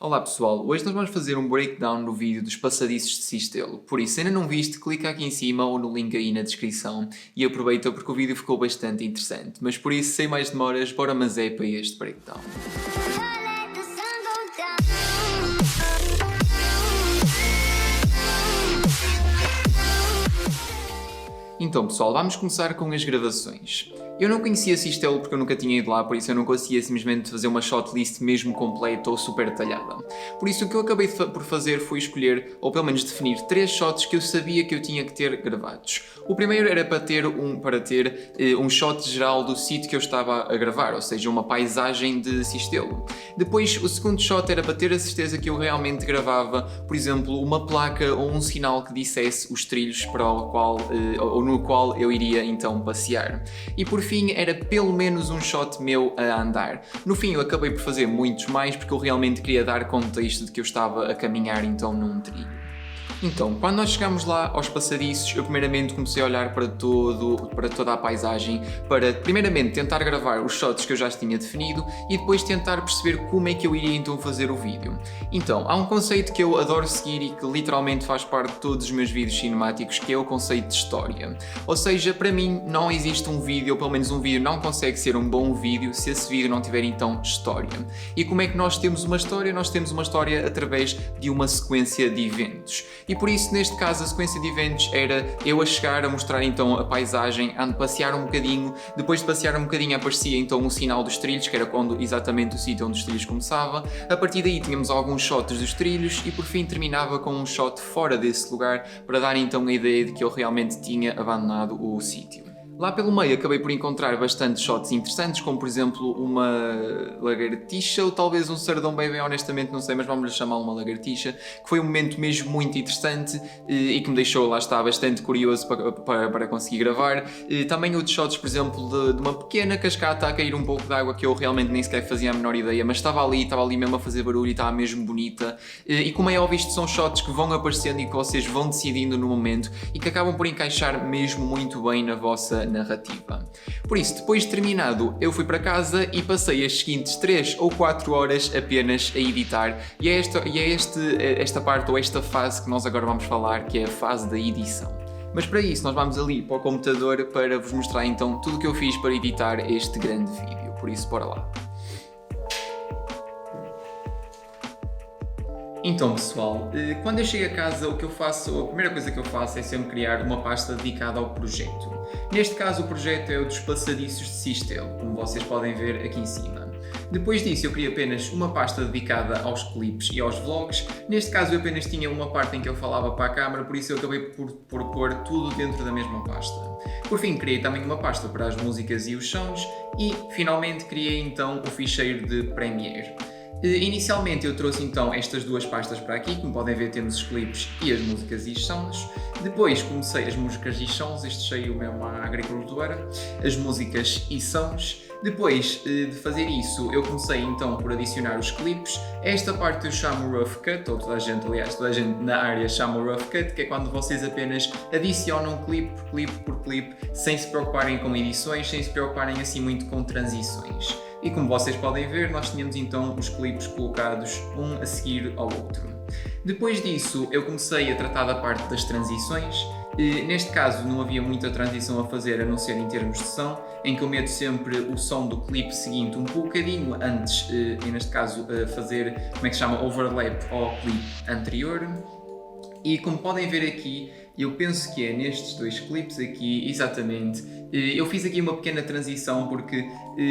Olá pessoal, hoje nós vamos fazer um breakdown no vídeo dos passadiços de Cistelo. Por isso, se ainda não viste, clica aqui em cima ou no link aí na descrição e aproveita porque o vídeo ficou bastante interessante. Mas por isso, sem mais demoras, bora mas é para este breakdown. Então pessoal, vamos começar com as gravações. Eu não conhecia Cistelo porque eu nunca tinha ido lá, por isso eu não conseguia simplesmente fazer uma shotlist mesmo completa ou super detalhada. Por isso o que eu acabei por fazer foi escolher, ou pelo menos definir, 3 shots que eu sabia que eu tinha que ter gravados. O primeiro era para ter um shot geral do sítio que eu estava a gravar, ou seja, uma paisagem de Cistelo. Depois o segundo shot era para ter a certeza que eu realmente gravava, por exemplo, uma placa ou um sinal que dissesse os trilhos para o qual, ou no qual eu iria então passear. E por fim era pelo menos um shot meu a andar. No fim eu acabei por fazer muitos mais porque eu realmente queria dar contexto de que eu estava a caminhar então num trilho. Então, quando nós chegamos lá aos passadiços, eu primeiramente comecei a olhar para toda a paisagem, para primeiramente tentar gravar os shots que eu já tinha definido e depois tentar perceber como é que eu iria então fazer o vídeo. Então, há um conceito que eu adoro seguir e que literalmente faz parte de todos os meus vídeos cinemáticos, que é o conceito de história. Ou seja, para mim não existe um vídeo, ou pelo menos um vídeo não consegue ser um bom vídeo se esse vídeo não tiver então história. E como é que nós temos uma história? Nós temos uma história através de uma sequência de eventos. E por isso, neste caso, a sequência de eventos era eu a chegar a mostrar então a paisagem, a passear um bocadinho, depois de passear um bocadinho aparecia então o sinal dos trilhos, que era exatamente o sítio onde os trilhos começava. A partir daí tínhamos alguns shots dos trilhos e por fim terminava com um shot fora desse lugar para dar então a ideia de que eu realmente tinha abandonado o sítio. Lá pelo meio acabei por encontrar bastantes shots interessantes, como por exemplo uma lagartixa ou talvez um sardão bem honestamente não sei, mas vamos-lhe chamar uma lagartixa, que foi um momento mesmo muito interessante e que me deixou, lá está, bastante curioso para conseguir gravar. Também outros shots, por exemplo, de uma pequena cascata a cair um pouco de água que eu realmente nem sequer fazia a menor ideia, mas estava ali mesmo a fazer barulho e estava mesmo bonita. E como é óbvio, isto são shots que vão aparecendo e que vocês vão decidindo no momento e que acabam por encaixar mesmo muito bem na vossa narrativa. Por isso, depois de terminado, eu fui para casa e passei as seguintes 3 ou 4 horas apenas a editar e é esta parte ou esta fase que nós agora vamos falar, que é a fase da edição. Mas para isso nós vamos ali para o computador para vos mostrar então tudo o que eu fiz para editar este grande vídeo, por isso bora lá. Então pessoal, quando eu chego a casa o que eu faço, a primeira coisa que eu faço é sempre criar uma pasta dedicada ao projeto. Neste caso o projeto é o dos passadiços de Cistelo, como vocês podem ver aqui em cima. Depois disso eu criei apenas uma pasta dedicada aos clipes e aos vlogs. Neste caso eu apenas tinha uma parte em que eu falava para a câmara, por isso eu acabei por pôr tudo dentro da mesma pasta. Por fim criei também uma pasta para as músicas e os sons e finalmente criei então o ficheiro de Premiere. Inicialmente eu trouxe então estas duas pastas para aqui, como podem ver temos os clipes e as músicas e os sons. Depois comecei as músicas e sons, este cheio mesmo à agricultura, as músicas e sons. Depois de fazer isso eu comecei então por adicionar os clipes. Esta parte eu chamo Rough Cut, ou toda a gente na área chama Rough Cut, que é quando vocês apenas adicionam clipe por clipe, sem se preocuparem com edições, sem se preocuparem assim muito com transições. E como vocês podem ver, nós tínhamos então os clipes colocados um a seguir ao outro. Depois disso, eu comecei a tratar da parte das transições. Neste caso, não havia muita transição a fazer, a não ser em termos de som, em que eu meto sempre o som do clipe seguinte um bocadinho antes, e neste caso, fazer, como é que se chama, overlap ao clipe anterior. E como podem ver aqui, eu penso que é nestes dois clipes aqui, exatamente, eu fiz aqui uma pequena transição porque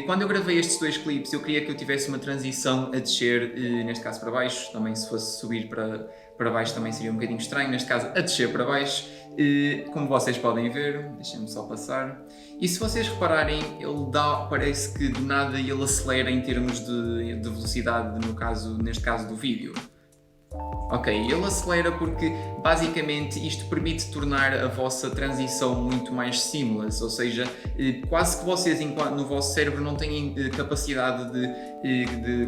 quando eu gravei estes dois clipes eu queria que eu tivesse uma transição a descer, neste caso para baixo, também se fosse subir para baixo também seria um bocadinho estranho, neste caso a descer para baixo, como vocês podem ver, deixem-me só passar, e se vocês repararem, parece que do nada ele acelera em termos de velocidade, neste caso do vídeo. Ok, ele acelera porque basicamente isto permite tornar a vossa transição muito mais seamless, ou seja, quase que vocês no vosso cérebro não têm capacidade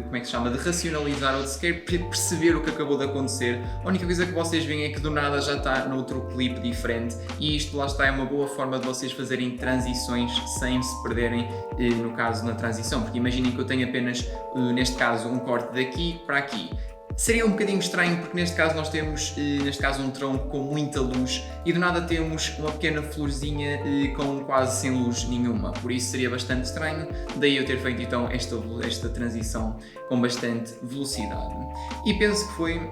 como é que se chama, de racionalizar ou de sequer perceber o que acabou de acontecer. A única coisa que vocês veem é que do nada já está noutro clipe diferente e isto lá está, é uma boa forma de vocês fazerem transições sem se perderem, no caso, na transição, porque imaginem que eu tenho apenas, neste caso, um corte daqui para aqui. Seria um bocadinho estranho porque neste caso nós temos um tronco com muita luz e do nada temos uma pequena florzinha com quase sem luz nenhuma, por isso seria bastante estranho, daí eu ter feito então esta transição com bastante velocidade. E penso que foi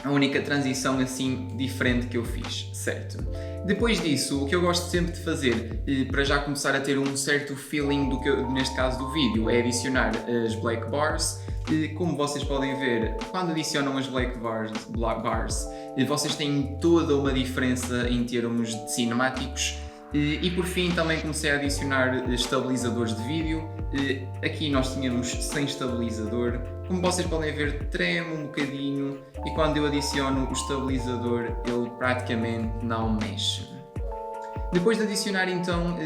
a única transição assim diferente que eu fiz, certo? Depois disso, o que eu gosto sempre de fazer, para já começar a ter um certo feeling do que neste caso do vídeo, é adicionar as black bars. Como vocês podem ver, quando adicionam as black bars, vocês têm toda uma diferença em termos de cinemáticos. E por fim também comecei a adicionar estabilizadores de vídeo. Aqui nós tínhamos sem estabilizador. Como vocês podem ver, treme um bocadinho e quando eu adiciono o estabilizador ele praticamente não mexe. Depois de adicionar então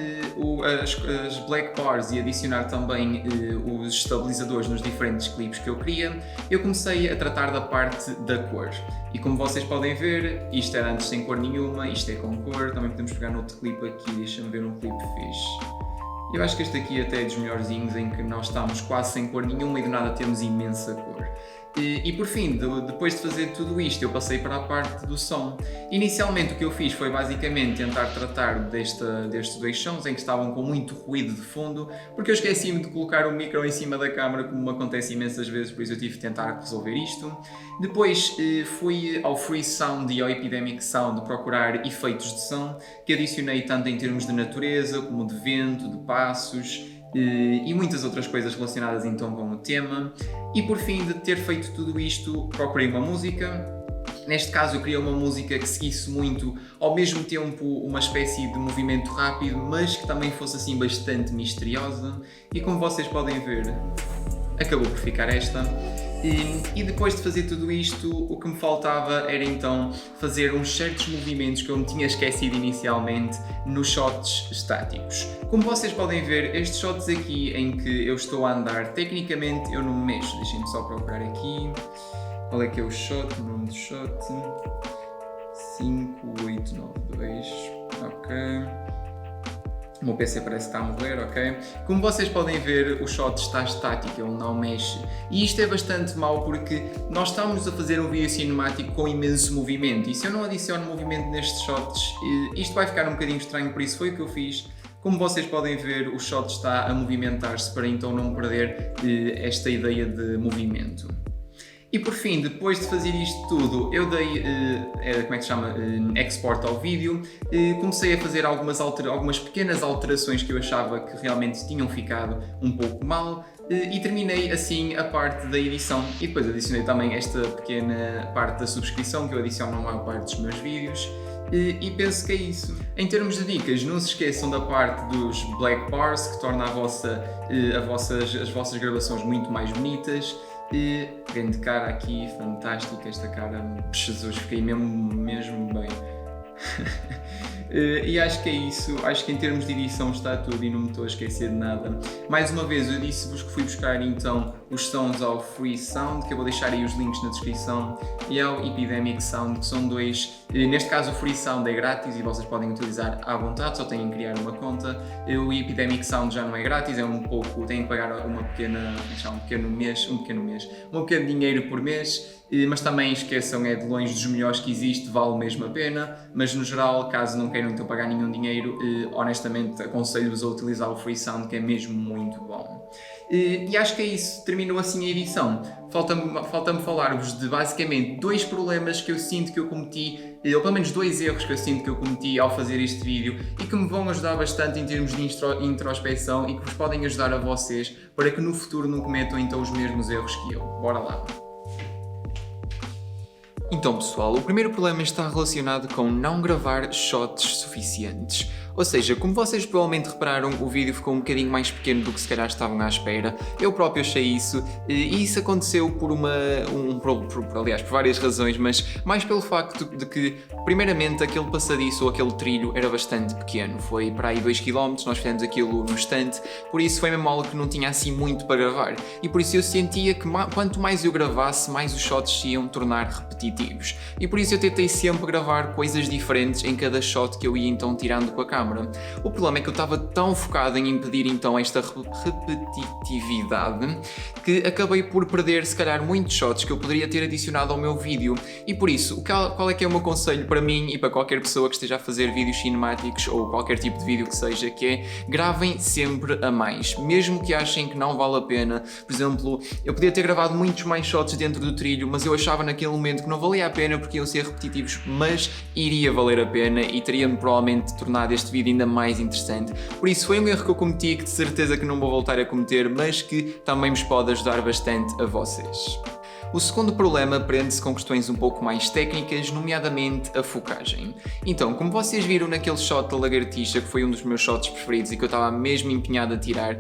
as black bars e adicionar também os estabilizadores nos diferentes clipes que eu queria, eu comecei a tratar da parte da cor. E como vocês podem ver, isto era antes sem cor nenhuma, isto é com cor, também podemos pegar no outro clipe aqui, deixa-me ver um clipe fixe. Eu acho que este aqui até é dos melhorzinhos, em que nós estamos quase sem cor nenhuma e do nada temos imensa cor. E por fim, depois de fazer tudo isto, eu passei para a parte do som. Inicialmente o que eu fiz foi basicamente tentar tratar destes dois sons em que estavam com muito ruído de fundo, porque eu esqueci-me de colocar o micro em cima da câmara, como me acontece imensas vezes, por isso eu tive de tentar resolver isto. Depois fui ao Free Sound e ao Epidemic Sound procurar efeitos de som, que adicionei tanto em termos de natureza, como de vento, de passos, e muitas outras coisas relacionadas então com o tema. E por fim de ter feito tudo isto, procurei uma música. Neste caso eu queria uma música que seguisse muito, ao mesmo tempo uma espécie de movimento rápido, mas que também fosse assim bastante misteriosa. E como vocês podem ver, acabou por ficar esta. E depois de fazer tudo isto, o que me faltava era então fazer uns certos movimentos que eu me tinha esquecido inicialmente nos shots estáticos. Como vocês podem ver, estes shots aqui em que eu estou a andar, tecnicamente eu não me mexo. Deixem-me só procurar aqui. Qual é que é o shot? O nome do shot? 5892. Ok. O meu PC parece que está a morrer, ok? Como vocês podem ver, o shot está estático, ele não mexe. E isto é bastante mau porque nós estamos a fazer um vídeo cinemático com imenso movimento. E se eu não adiciono movimento nestes shots, isto vai ficar um bocadinho estranho, por isso foi o que eu fiz. Como vocês podem ver, o shot está a movimentar-se para então não perder esta ideia de movimento. E por fim, depois de fazer isto tudo, eu dei, export ao vídeo, comecei a fazer algumas pequenas alterações que eu achava que realmente tinham ficado um pouco mal e terminei assim a parte da edição. E depois adicionei também esta pequena parte da subscrição que eu adiciono na maior parte dos meus vídeos. E penso que é isso. Em termos de dicas, não se esqueçam da parte dos black bars, que torna as vossas gravações muito mais bonitas. Grande cara aqui, fantástica esta cara, Jesus, fiquei mesmo bem. E acho que é isso, acho que em termos de edição está tudo e não me estou a esquecer de nada. Mais uma vez eu disse-vos que fui buscar então os sons ao Free Sound, que eu vou deixar aí os links na descrição, e ao Epidemic Sound, que são dois. Neste caso o Free Sound é grátis e vocês podem utilizar à vontade, só têm que criar uma conta. O Epidemic Sound já não é grátis, é um pouco, têm que pagar um pequeno dinheiro por mês. Mas também esqueçam, é de longe dos melhores que existe, vale mesmo a pena, mas no geral, caso não queiram então pagar nenhum dinheiro, honestamente aconselho-vos a utilizar o Free Sound, que é mesmo muito bom. E acho que é isso, terminou assim a edição. Falta-me falar-vos de basicamente dois problemas que eu sinto que eu cometi, ou pelo menos dois erros que eu sinto que eu cometi ao fazer este vídeo e que me vão ajudar bastante em termos de introspeção e que vos podem ajudar a vocês para que no futuro não cometam então os mesmos erros que eu. Bora lá! Então pessoal, o primeiro problema está relacionado com não gravar shots suficientes. Ou seja, como vocês provavelmente repararam, o vídeo ficou um bocadinho mais pequeno do que se calhar estavam à espera. Eu próprio achei isso, e isso aconteceu por várias razões, mas mais pelo facto de que, primeiramente, aquele passadiço ou aquele trilho era bastante pequeno. Foi para aí 2 km, nós fizemos aquilo no estante, por isso foi mesmo algo que não tinha assim muito para gravar. E por isso eu sentia que quanto mais eu gravasse, mais os shots se iam tornar repetitivos. E por isso eu tentei sempre gravar coisas diferentes em cada shot que eu ia então tirando com a câmera. câmara. O problema é que eu estava tão focado em impedir então esta repetitividade que acabei por perder se calhar muitos shots que eu poderia ter adicionado ao meu vídeo. E por isso, qual é que é o meu conselho para mim e para qualquer pessoa que esteja a fazer vídeos cinemáticos ou qualquer tipo de vídeo que seja, que é gravem sempre a mais, mesmo que achem que não vale a pena. Por exemplo, eu podia ter gravado muitos mais shots dentro do trilho, mas eu achava naquele momento que não valia a pena porque iam ser repetitivos, mas iria valer a pena e teria-me provavelmente tornado este vídeo ainda mais interessante. Por isso foi um erro que eu cometi, que de certeza que não vou voltar a cometer, mas que também vos pode ajudar bastante a vocês. O segundo problema prende-se com questões um pouco mais técnicas, nomeadamente a focagem. Então, como vocês viram naquele shot da lagartixa, que foi um dos meus shots preferidos e que eu estava mesmo empenhado a tirar,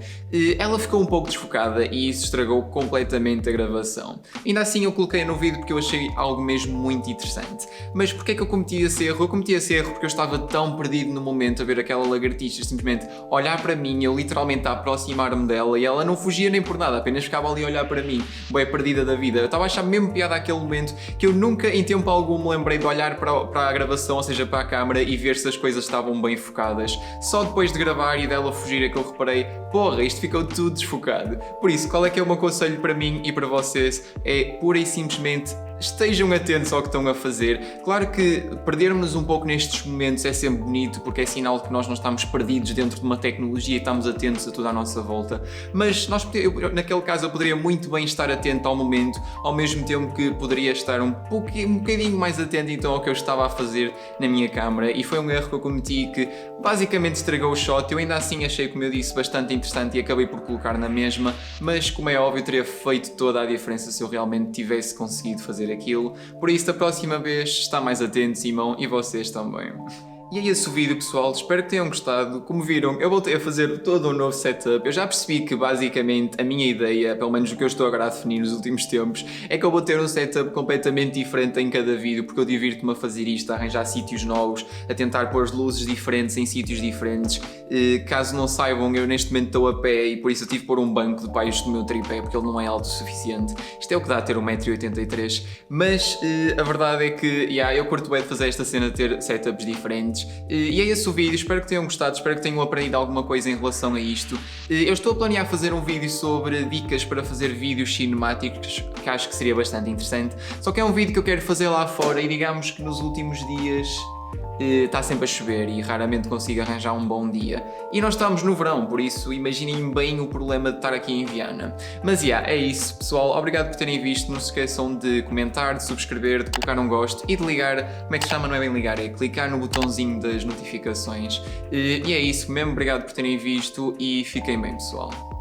ela ficou um pouco desfocada e isso estragou completamente a gravação. Ainda assim eu coloquei no vídeo porque eu achei algo mesmo muito interessante. Mas porquê é que eu cometi esse erro? Eu cometi esse erro porque eu estava tão perdido no momento a ver aquela lagartixa simplesmente olhar para mim, eu literalmente a aproximar-me dela e ela não fugia nem por nada, apenas ficava ali a olhar para mim, bem perdida da vida. Eu estava a achar mesmo piada aquele momento que eu nunca em tempo algum me lembrei de olhar para a gravação, ou seja, para a câmara e ver se as coisas estavam bem focadas. Só depois de gravar e dela fugir é que eu reparei, porra, isto ficou tudo desfocado. Por isso, qual é que é o meu conselho para mim e para vocês? É pura e simplesmente estejam atentos ao que estão a fazer. Claro que perdermos um pouco nestes momentos é sempre bonito porque é sinal de que nós não estamos perdidos dentro de uma tecnologia e estamos atentos a tudo à nossa volta, mas naquele caso eu poderia muito bem estar atento ao momento, ao mesmo tempo que poderia estar um bocadinho mais atento então ao que eu estava a fazer na minha câmara, e foi um erro que eu cometi que basicamente estragou o shot. Eu ainda assim achei, como eu disse, bastante interessante e acabei por colocar na mesma, mas como é óbvio teria feito toda a diferença se eu realmente tivesse conseguido fazer aquilo. Por isso, da próxima vez, está mais atento, Simão, e vocês também. E é esse o vídeo, pessoal, espero que tenham gostado. Como viram, eu voltei a fazer todo um novo setup. Eu já percebi que basicamente a minha ideia, pelo menos o que eu estou agora a definir nos últimos tempos, é que eu vou ter um setup completamente diferente em cada vídeo, porque eu divirto-me a fazer isto, a arranjar sítios novos, a tentar pôr luzes diferentes em sítios diferentes. Caso não saibam, eu neste momento estou a pé e por isso eu tive de pôr um banco debaixo do meu tripé, porque ele não é alto o suficiente. Isto é o que dá a ter 1,83 m, mas a verdade é que eu curto bem de fazer esta cena, ter setups diferentes. E é esse o vídeo, espero que tenham gostado, espero que tenham aprendido alguma coisa em relação a isto. Eu estou a planear fazer um vídeo sobre dicas para fazer vídeos cinemáticos, que acho que seria bastante interessante, só que é um vídeo que eu quero fazer lá fora e digamos que nos últimos dias está sempre a chover e raramente consigo arranjar um bom dia. E nós estamos no verão, por isso imaginem bem o problema de estar aqui em Viana. Mas é isso, pessoal. Obrigado por terem visto. Não se esqueçam de comentar, de subscrever, de colocar um gosto e de ligar. Como é que se chama? Não é bem ligar, é clicar no botãozinho das notificações. E é isso mesmo. Obrigado por terem visto e fiquem bem, pessoal.